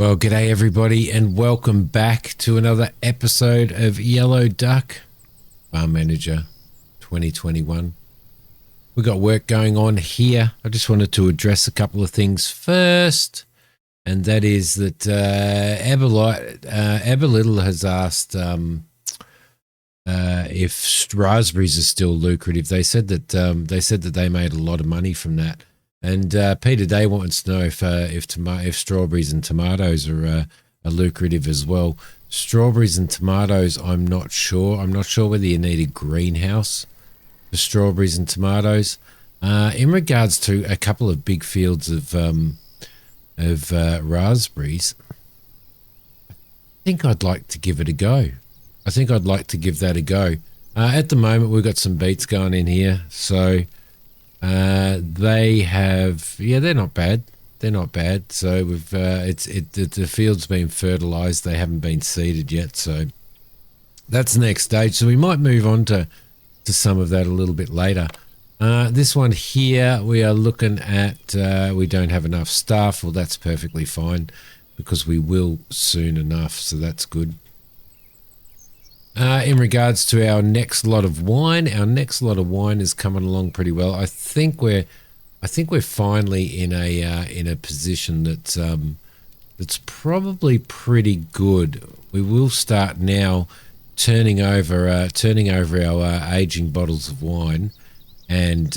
Well, g'day everybody, and welcome back to another episode of Yellow Duck Farm Manager 2021. We've got work going on here. I just wanted to address a couple of things first, and that is that Eberlittle has asked if raspberries are still lucrative. They said that they made a lot of money from that. And Peter Day wants to know if strawberries and tomatoes are lucrative as well. Strawberries and tomatoes, I'm not sure. I'm not sure whether you need a greenhouse for strawberries and tomatoes. In regards to a couple of big fields of raspberries, I think I'd like to give it a go. I think I'd like to give that a go. At the moment, we've got some beets going in here, so. They have, they're not bad. They're not bad. So the field's been fertilized. They haven't been seeded yet. So that's the next stage. So we might move on to some of that a little bit later. This one here, we are looking at, we don't have enough staff. Well, that's perfectly fine because we will soon enough. So that's good. In regards to our next lot of wine is coming along pretty well. I think we're finally in a position that's probably pretty good. We will start now turning over our aging bottles of wine, and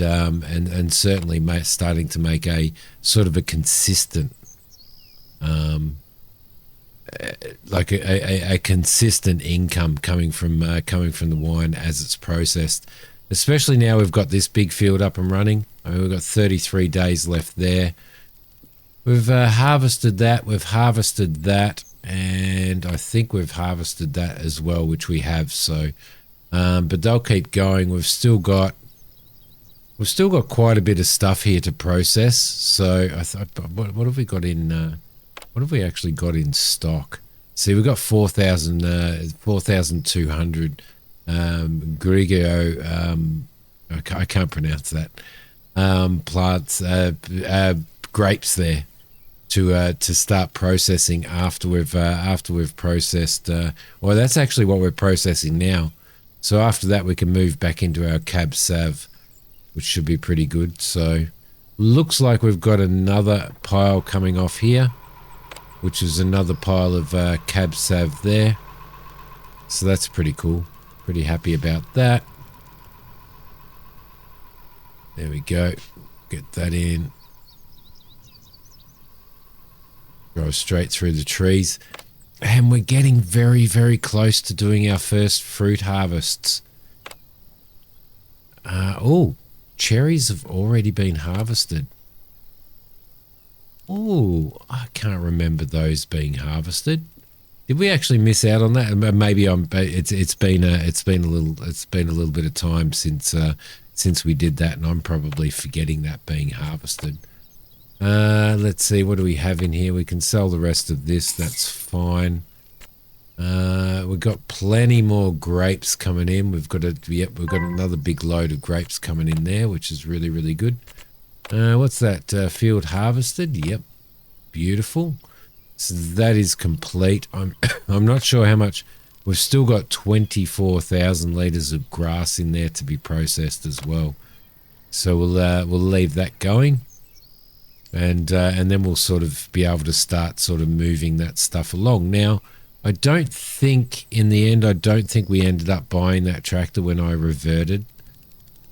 certainly starting to make a sort of a consistent. Like a consistent income coming from the wine as it's processed, especially now we've got this big field up and running. I mean, we've got 33 days left there. We've harvested that, and I think we've harvested that as well, which we have. So, but they'll keep going. We've still got quite a bit of stuff here to process. So, what have we got in? What have we actually got in stock? See, we've got 4,200 Grigio, I can't pronounce that, plants, grapes there to start processing after we've processed. Well, that's actually what we're processing now. So after that, we can move back into our Cab Sav, which should be pretty good. So looks like we've got another pile coming off here, which is another pile of Cab Sav there. So that's pretty cool. Pretty happy about that. There we go. Get that in. Go straight through the trees. And we're getting very, very close to doing our first fruit harvests. Oh, cherries have already been harvested. Oh, I can't remember those being harvested. Did we actually miss out on that? Maybe it's been a little bit of time since we did that, and I'm probably forgetting that being harvested. Let's see, what do we have in here? We can sell the rest of this. That's fine. We've got plenty more grapes coming in. We've got another big load of grapes coming in there, which is really, really good. What's that? Field harvested. Yep, beautiful. So that is complete. I'm not sure how much. We've still got 24,000 litres of grass in there to be processed as well. So we'll leave that going, and then we'll sort of be able to start sort of moving that stuff along. Now, I don't think in the end, we ended up buying that tractor when I reverted.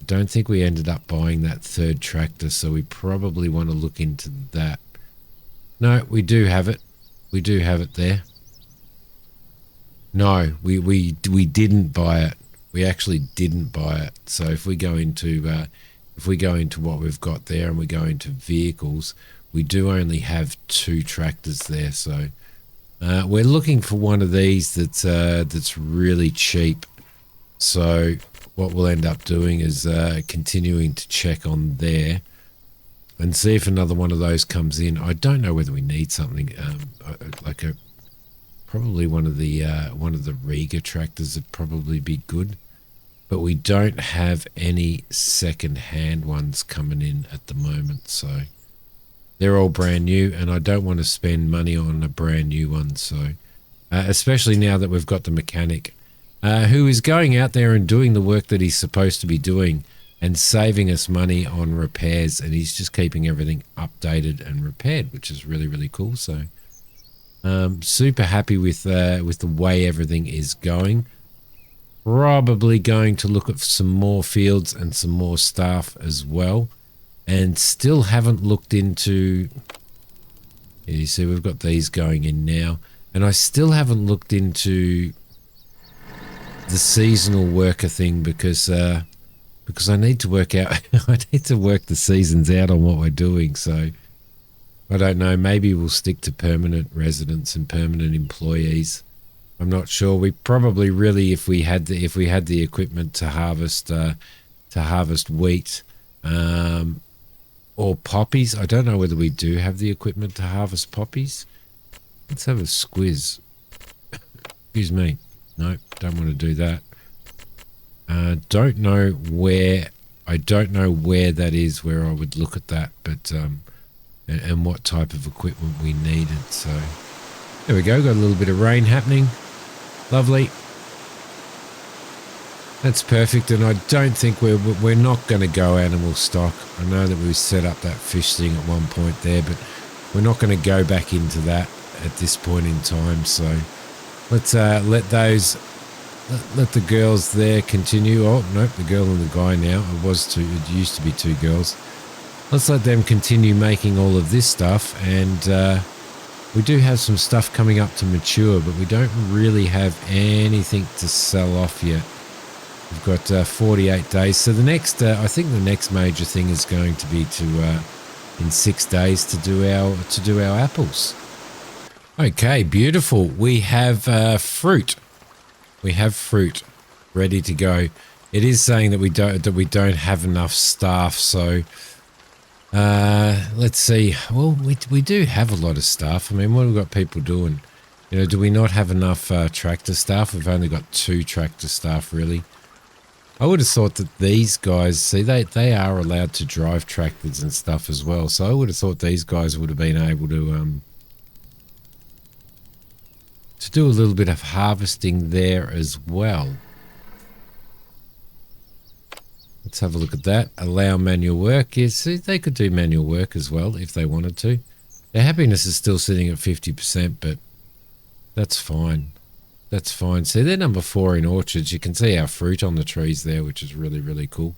Don't think we ended up buying that third tractor, so we probably want to look into that. No, we do have it. We do have it there. No, we didn't buy it. We actually didn't buy it. So if we go into what we've got there and we go into vehicles, we do only have 2 tractors there. So we're looking for one of these that's really cheap. So what we'll end up doing is continuing to check on there and see if another one of those comes in. I don't know whether we need something probably one of the Riga tractors would probably be good, but we don't have any second-hand ones coming in at the moment. So they're all brand new, and I don't want to spend money on a brand new one. So, especially now that we've got the mechanic who is going out there and doing the work that he's supposed to be doing and saving us money on repairs, and he's just keeping everything updated and repaired, which is really, really cool. So, super happy with the way everything is going. Probably going to look at some more fields and some more staff as well, and still haven't looked into. You see, we've got these going in now, and I still haven't looked into the seasonal worker thing because I need to work out. I need to work the seasons out on what we're doing. So I don't know. Maybe we'll stick to permanent residents and permanent employees. I'm not sure. We probably really, if we had the equipment to harvest wheat or poppies. I don't know whether we do have the equipment to harvest poppies. Let's have a squiz. Excuse me. No, don't want to do that. Don't know where. I don't know where that is. Where I would look at that, but and what type of equipment we needed. So there we go. Got a little bit of rain happening. Lovely. That's perfect, and I don't think we're not going to go animal stock. I know that we set up that fish thing at one point there, but we're not going to go back into that at this point in time. So let's let the girls there continue. Oh nope, the girl and the guy now. It used to be two girls. Let's let them continue making all of this stuff, and we do have some stuff coming up to mature, but we don't really have anything to sell off yet. We've got 48 days. So the next, I think the next major thing is going to be in 6 days to do our apples. Okay, beautiful. We have fruit. We have fruit ready to go. It is saying that we don't have enough staff. So let's see. Well, we do have a lot of staff. I mean, what have we got people doing? You know, do we not have enough tractor staff? We've only got 2 tractor staff, really. I would have thought that these guys, see, they are allowed to drive tractors and stuff as well. So I would have thought these guys would have been able to do a little bit of harvesting there as well. Let's have a look at that. Allow manual work. Yes, see, they could do manual work as well if they wanted to. Their happiness is still sitting at 50%, but that's fine. That's fine. See, they're number 4 in orchards. You can see our fruit on the trees there, which is really, really cool.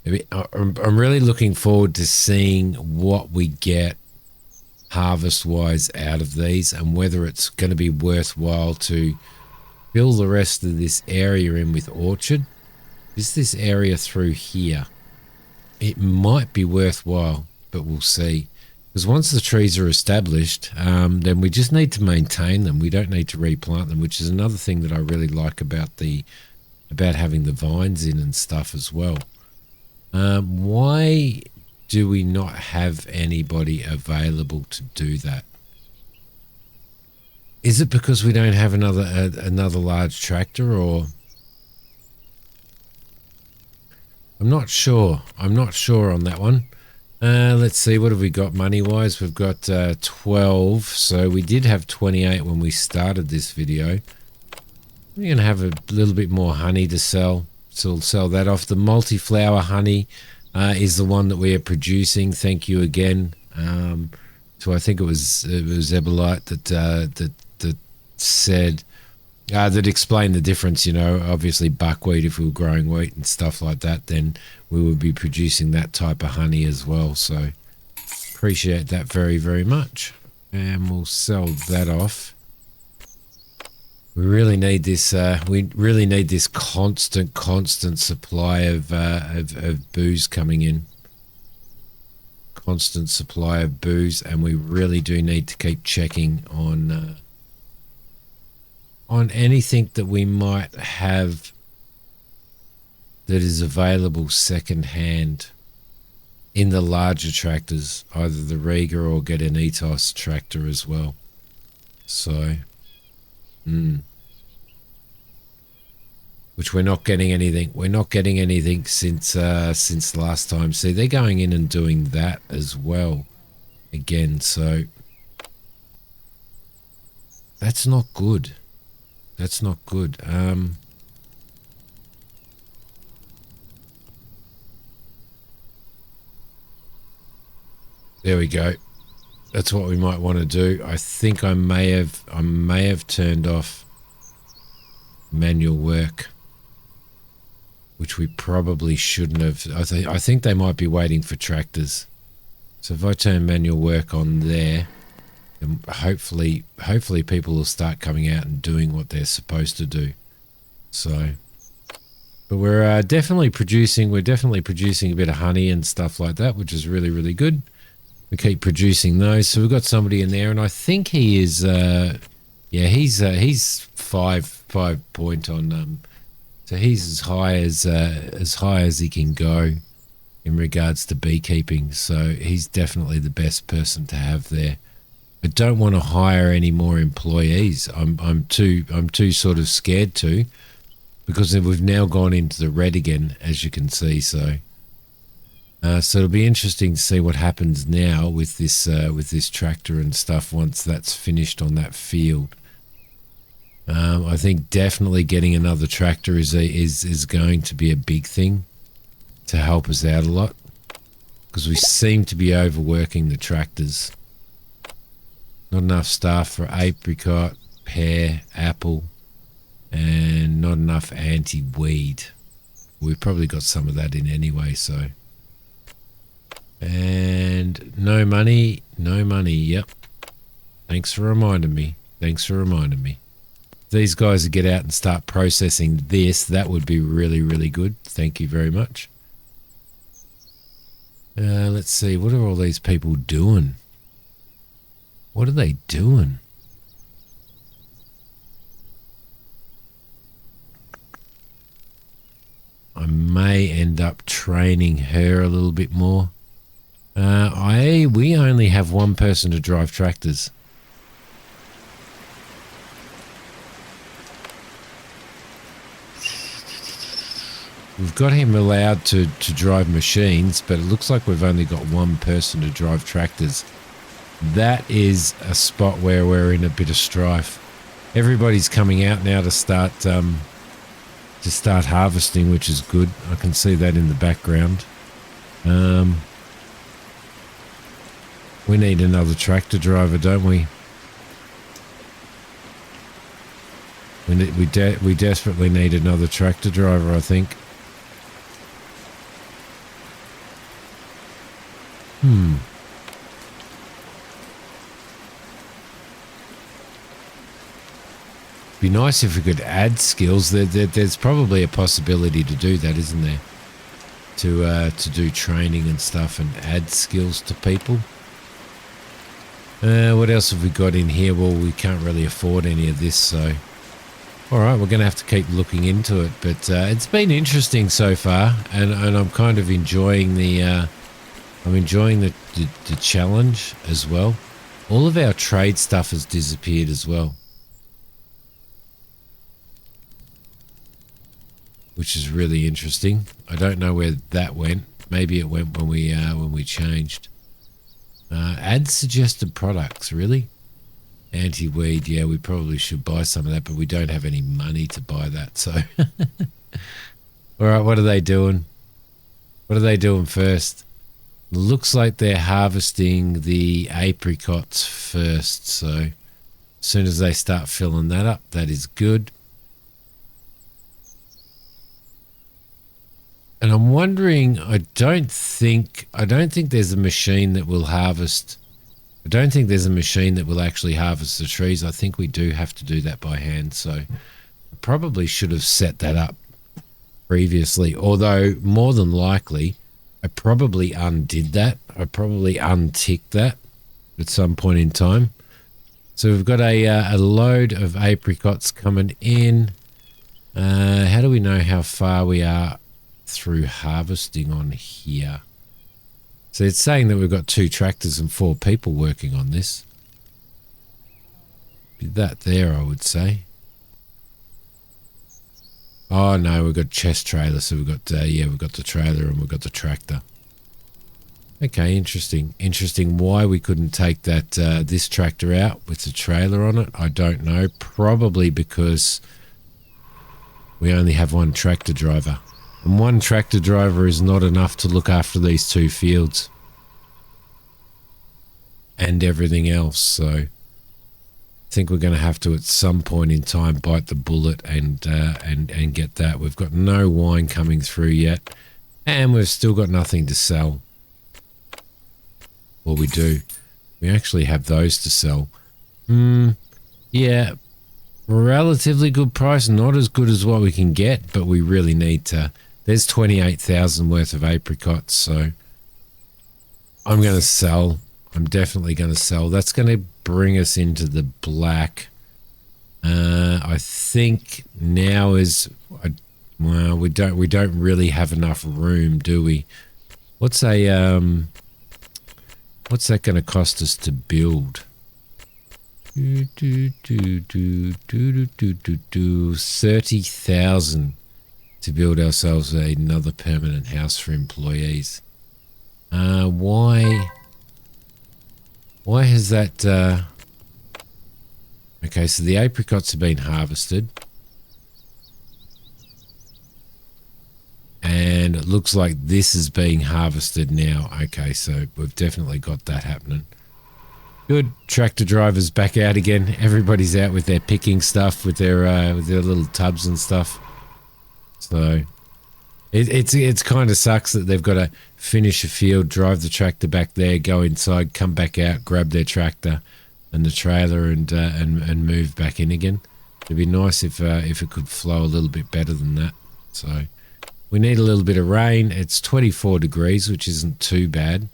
I'm really looking forward to seeing what we get harvest-wise out of these, and whether it's going to be worthwhile to fill the rest of this area in with orchard. Is this area through here? It might be worthwhile, but we'll see. Because once the trees are established, then we just need to maintain them. We don't need to replant them, which is another thing that I really like about having the vines in and stuff as well. Why do we not have anybody available to do that? Is it because we don't have another large tractor, or? I'm not sure. I'm not sure on that one. Let's see, what have we got money-wise? We've got 12, so we did have 28 when we started this video. We're going to have a little bit more honey to sell, so we'll sell that off. The multi-flower honey is the one that we are producing. Thank you again. So I think it was Ebolite that said, that explained the difference. You know, obviously buckwheat, if we were growing wheat and stuff like that, then we would be producing that type of honey as well. So appreciate that very, very much. And we'll sell that off. We really need this. We really need this constant supply of booze coming in. Constant supply of booze, and we really do need to keep checking on anything that we might have that is available second hand in the larger tractors, either the Riga or get an Ethos tractor as well. So, which we're not getting anything. We're not getting anything since last time. See, they're going in and doing that as well again. So that's not good. That's not good. There we go. That's what we might want to do. I think I may have turned off manual work, which we probably shouldn't have. I think they might be waiting for tractors. So if I turn manual work on there, then hopefully people will start coming out and doing what they're supposed to do. So, but we're definitely producing. We're definitely producing a bit of honey and stuff like that, which is really, really good. We keep producing those. So we've got somebody in there, and I think he is. He's 5 point on. So he's as high as he can go in regards to beekeeping. So he's definitely the best person to have there. I don't want to hire any more employees. I'm too sort of scared to, because we've now gone into the red again, as you can see. So it'll be interesting to see what happens now with this tractor and stuff once that's finished on that field. I think definitely getting another tractor is going to be a big thing to help us out a lot, because we seem to be overworking the tractors. Not enough staff for apricot, pear, apple, and not enough anti-weed. We've probably got some of that in anyway, so. And no money, yep. Thanks for reminding me. These guys would get out and start processing this, that would be really, really good. Thank you very much. Let's see, what are all these people doing? What are they doing? I may end up training her a little bit more. We only have one person to drive tractors. We've got him allowed to drive machines, but it looks like we've only got one person to drive tractors. That is a spot where we're in a bit of strife. Everybody's coming out now to start harvesting, which is good. I can see that in the background. We need another tractor driver, don't we? We desperately need another tractor driver, I think. Be nice if we could add skills. There's probably a possibility to do that, isn't there? To do training and stuff and add skills to people. What else have we got in here? Well, we can't really afford any of this, so all right, we're going to have to keep looking into it. But it's been interesting so far, and I'm kind of enjoying the challenge as well. All of our trade stuff has disappeared as well, which is really interesting. I don't know where that went. Maybe it went when we changed. Add suggested products, really? Anti-weed, yeah, we probably should buy some of that, but we don't have any money to buy that, so. All right, what are they doing? What are they doing first? Looks like they're harvesting the apricots first, so as soon as they start filling that up, that is good. And I'm wondering, I don't think there's a machine that will harvest. I don't think there's a machine that will actually harvest the trees. I think we do have to do that by hand. So I probably should have set that up previously. Although more than likely, I probably undid that. I probably unticked that at some point in time. So we've got a load of apricots coming in. How do we know how far we are through harvesting on here? So it's saying that we've got 2 tractors and 4 people working on this. Be that there, I would say. Oh no, we've got chest trailer. So we've got yeah, we've got the trailer and we've got the tractor. Okay, interesting. Interesting. Why we couldn't take that this tractor out with the trailer on it, I don't know. Probably because we only have one tractor driver, and one tractor driver is not enough to look after these two fields and everything else. So I think we're going to have to at some point in time bite the bullet and get that. We've got no wine coming through yet, and we've still got nothing to sell. Well, we do. We actually have those to sell. Yeah, relatively good price. Not as good as what we can get, but we really need to. There's 28,000 worth of apricots, so I'm going to sell. I'm definitely going to sell. That's going to bring us into the black. I think now is well, we don't really have enough room, do we? What's that going to cost us to build? 30,000 to build ourselves another permanent house for employees. Why has that okay, so the apricots have been harvested, and it looks like this is being harvested now. Okay, so we've definitely got that happening. Good. Tractor drivers back out again. Everybody's out with their picking stuff, with their little tubs and stuff. So it's kind of sucks that they've got to finish a field, drive the tractor back there, go inside, come back out, grab their tractor and the trailer, and move back in again. It'd be nice if it could flow a little bit better than that. So we need a little bit of rain. It's 24 degrees, which isn't too bad.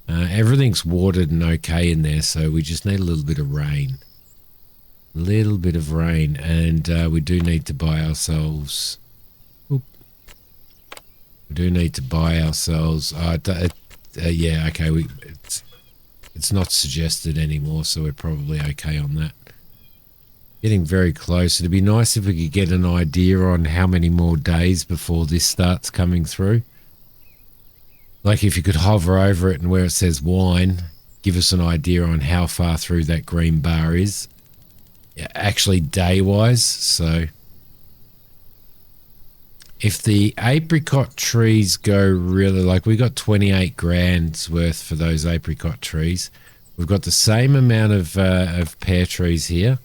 Everything's watered and okay in there, so we just need a little bit of rain. A little bit of rain, and we do need to buy ourselves... We do need to buy ourselves... yeah, okay, it's not suggested anymore, so we're probably okay on that. Getting very close. It'd be nice if we could get an idea on how many more days before this starts coming through. Like if you could hover over it and where it says wine, give us an idea on how far through that green bar is. Yeah, actually day-wise. So if the apricot trees go really, like we got 28 grand's worth for those apricot trees. We've got the same amount of pear trees here.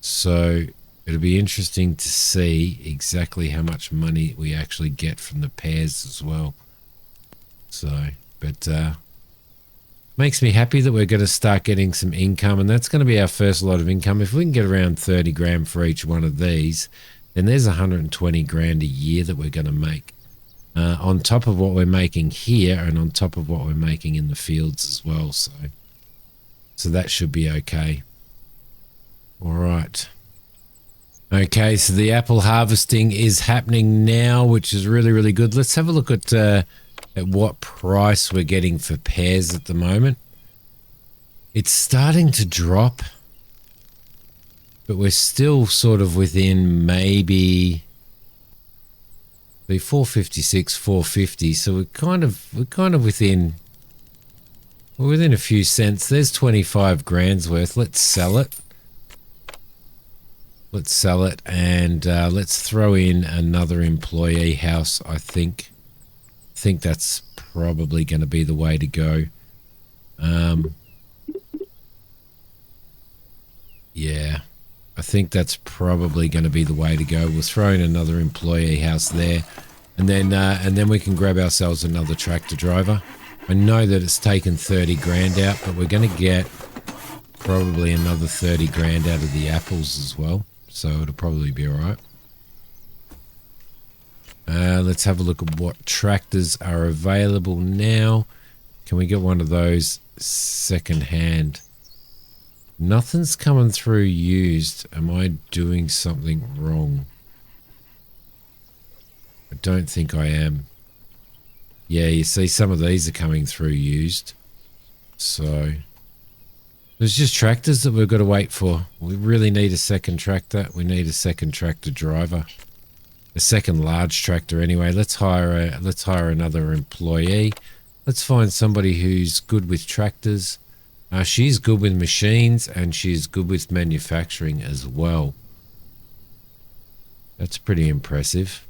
So it'll be interesting to see exactly how much money we actually get from the pears as well. So, but makes me happy that we're going to start getting some income, and that's going to be our first lot of income. If we can get around 30 grand for each one of these, then there's 120 grand a year that we're going to make on top of what we're making here and on top of what we're making in the fields as well. So that should be okay. All right. Okay, so the apple harvesting is happening now, which is really, really good. Let's have a look at what price we're getting for pears at the moment. It's starting to drop, but we're still sort of within maybe the 456, 450. So we're kind of within. We're within a few cents. There's 25 grand's worth. Let's sell it. Let's sell it, and let's throw in another employee house. I think that's probably going to be the way to go. Yeah, I think that's probably going to be the way to go. We'll throw in another employee house there, and then we can grab ourselves another tractor driver. I know that it's taken 30 grand out, but we're going to get probably another 30 grand out of the apples as well. So it'll probably be all right. Let's have a look at what tractors are available now. Can we get one of those second hand? Nothing's coming through used. Am I doing something wrong? I don't think I am. Yeah, you see some of these are coming through used. So there's just tractors that we've got to wait for. We really need a second tractor. We need a second tractor driver. a second large tractor anyway. Let's hire another employee. Let's find somebody who's good with tractors. She's good with machines and she's good with manufacturing as well. That's pretty impressive.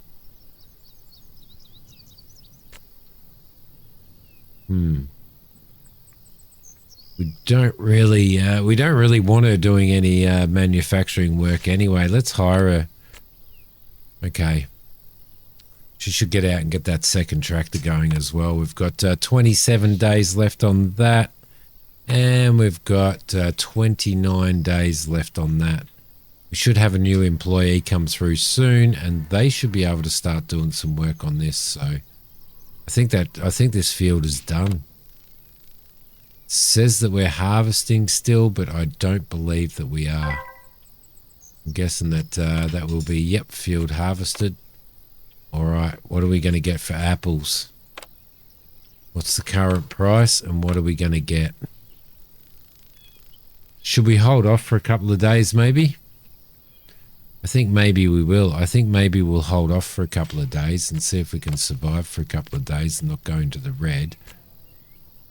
We don't really want her doing any manufacturing work anyway. Let's hire her. Okay. She should get out and get that second tractor going as well. We've got 27 days left on that. And we've got 29 days left on that. We should have a new employee come through soon, and they should be able to start doing some work on this. So I think this field is done. It says that we're harvesting still, but I don't believe that we are. I'm guessing that that will be, yep, field harvested. All right, what are we going to get for apples? What's the current price, and what are we going to get? Should we hold off for a couple of days maybe? I think maybe we will. I think maybe we'll hold off for a couple of days and see if we can survive for a couple of days and not go into the red.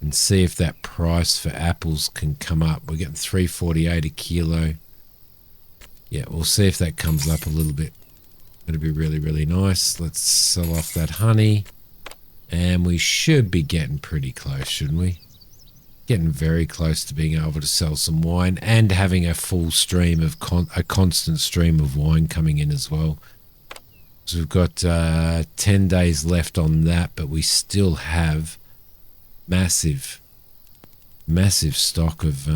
And see if that price for apples can come up. We're getting $3.48 a kilo. Yeah, we'll see if that comes up a little bit. That'd be really, really nice. Let's sell off that honey. And we should be getting pretty close, shouldn't we? Getting very close to being able to sell some wine and having a full stream of a constant stream of wine coming in as well. So we've got 10 days left on that, but we still have massive stock of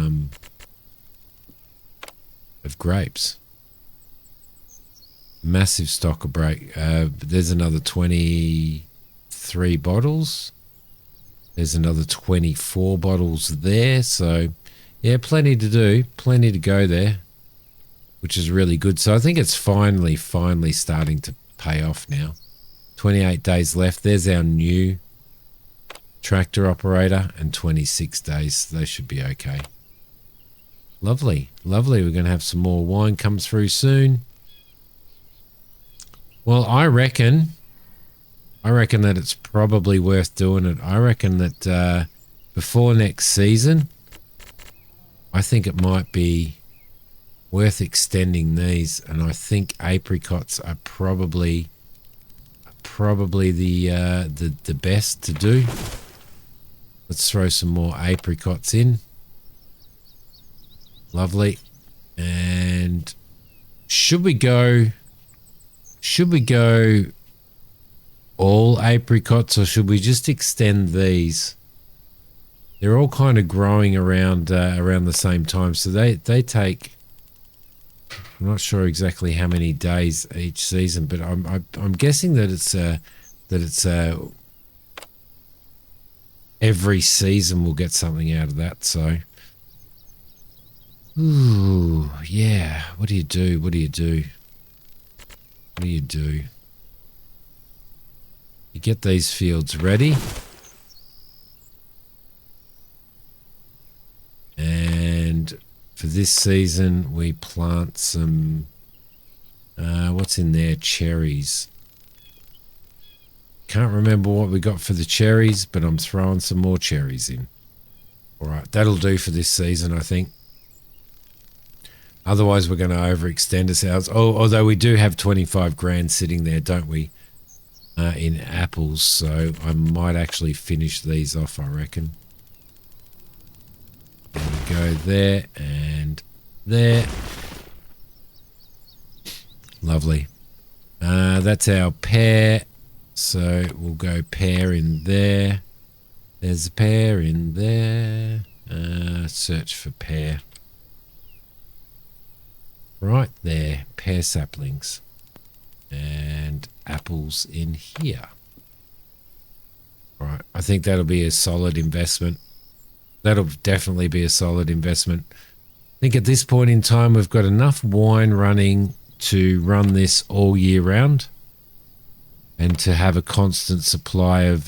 grapes. Massive stock of there's another 23 bottles. There's another 24 bottles there. So, yeah, plenty to do. Plenty to go there, which is really good. So I think it's finally starting to pay off now. 28 days left. There's our new tractor operator, and 26 days. They should be okay. Lovely. Lovely. We're going to have some more wine come through soon. Well, I reckon that it's probably worth doing it. I reckon that before next season, I think it might be worth extending these, and I think apricots are probably the best to do. Let's throw some more apricots in. Lovely. And should we go all apricots, or should we just extend these? They're all kind of growing around the same time, so they take, I'm not sure exactly how many days each season, but I'm guessing that it's every season we'll get something out of that. So, ooh, yeah. What do you do? What do you do? What do you do? You get these fields ready. And for this season, we plant some, what's in there? Cherries. Can't remember what we got for the cherries, but I'm throwing some more cherries in. All right, that'll do for this season, I think. Otherwise, we're going to overextend ourselves. Oh, although we do have 25 grand sitting there, don't we? In apples, so I might actually finish these off, I reckon. There we go, there and there. Lovely. That's our pear, so we'll go pear in there. There's a pear in there. Search for pear. Right there, pear saplings. And apples in here. All right, I think that'll be a solid investment. That'll definitely be a solid investment. I think at this point in time, we've got enough wine running to run this all year round, and to have a constant supply of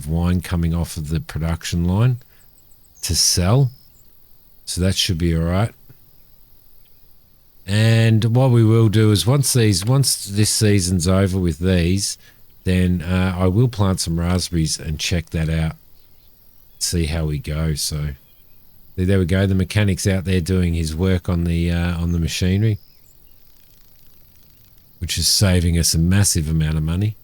wine coming off of the production line to sell. So that should be all right. And what we will do is once this season's over with these, then I will plant some raspberries and check that out, see how we go. So there we go. The mechanic's out there doing his work on the machinery, which is saving us a massive amount of money.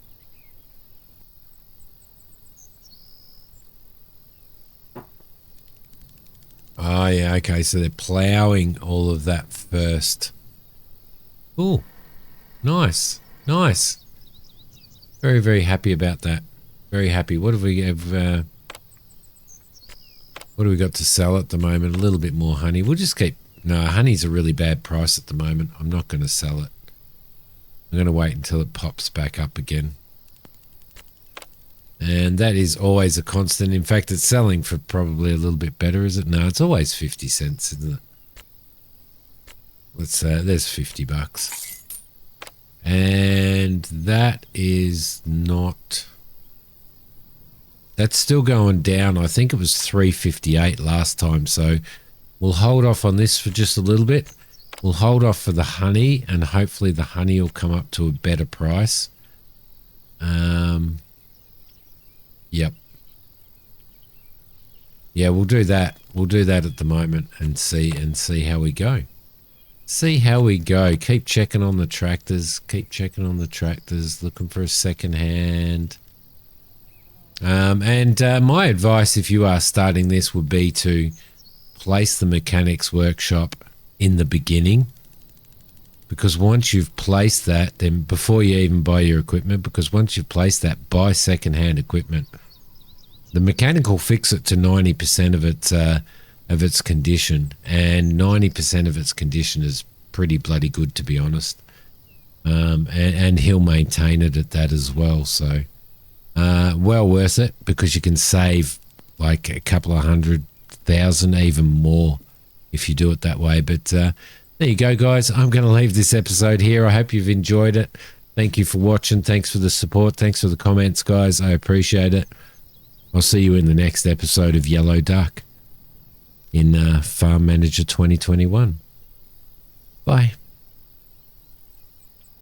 Oh, yeah, okay, so they're ploughing all of that first. Oh, nice, nice. Very, very happy about that. Very happy. What have we have? What do we got to sell at the moment? A little bit more honey. We'll just keep... No, honey's a really bad price at the moment. I'm not going to sell it. I'm going to wait until it pops back up again. And that is always a constant. In fact, it's selling for probably a little bit better, is it? No, it's always 50 cents, isn't it? Let's say there's $50. And that is not... That's still going down. I think it was $3.58 last time. So we'll hold off on this for just a little bit. We'll hold off for the honey, and hopefully the honey will come up to a better price. Yep. Yeah, we'll do that. We'll do that at the moment and see how we go. See how we go. Keep checking on the tractors. Keep checking on the tractors. Looking for a second hand. My advice, if you are starting this, would be to place the mechanics workshop in the beginning, because once you've placed that, then before you even buy your equipment, because once you've placed that, buy second-hand equipment. The mechanic will fix it to 90% of its condition, and 90% of its condition is pretty bloody good, to be honest. And he'll maintain it at that as well. So well worth it, because you can save like a couple of $100,000, even more, if you do it that way. But there you go, guys. I'm going to leave this episode here. I hope you've enjoyed it. Thank you for watching. Thanks for the support. Thanks for the comments, guys. I appreciate it. I'll see you in the next episode of Yellow Duck in Farm Manager 2021. Bye.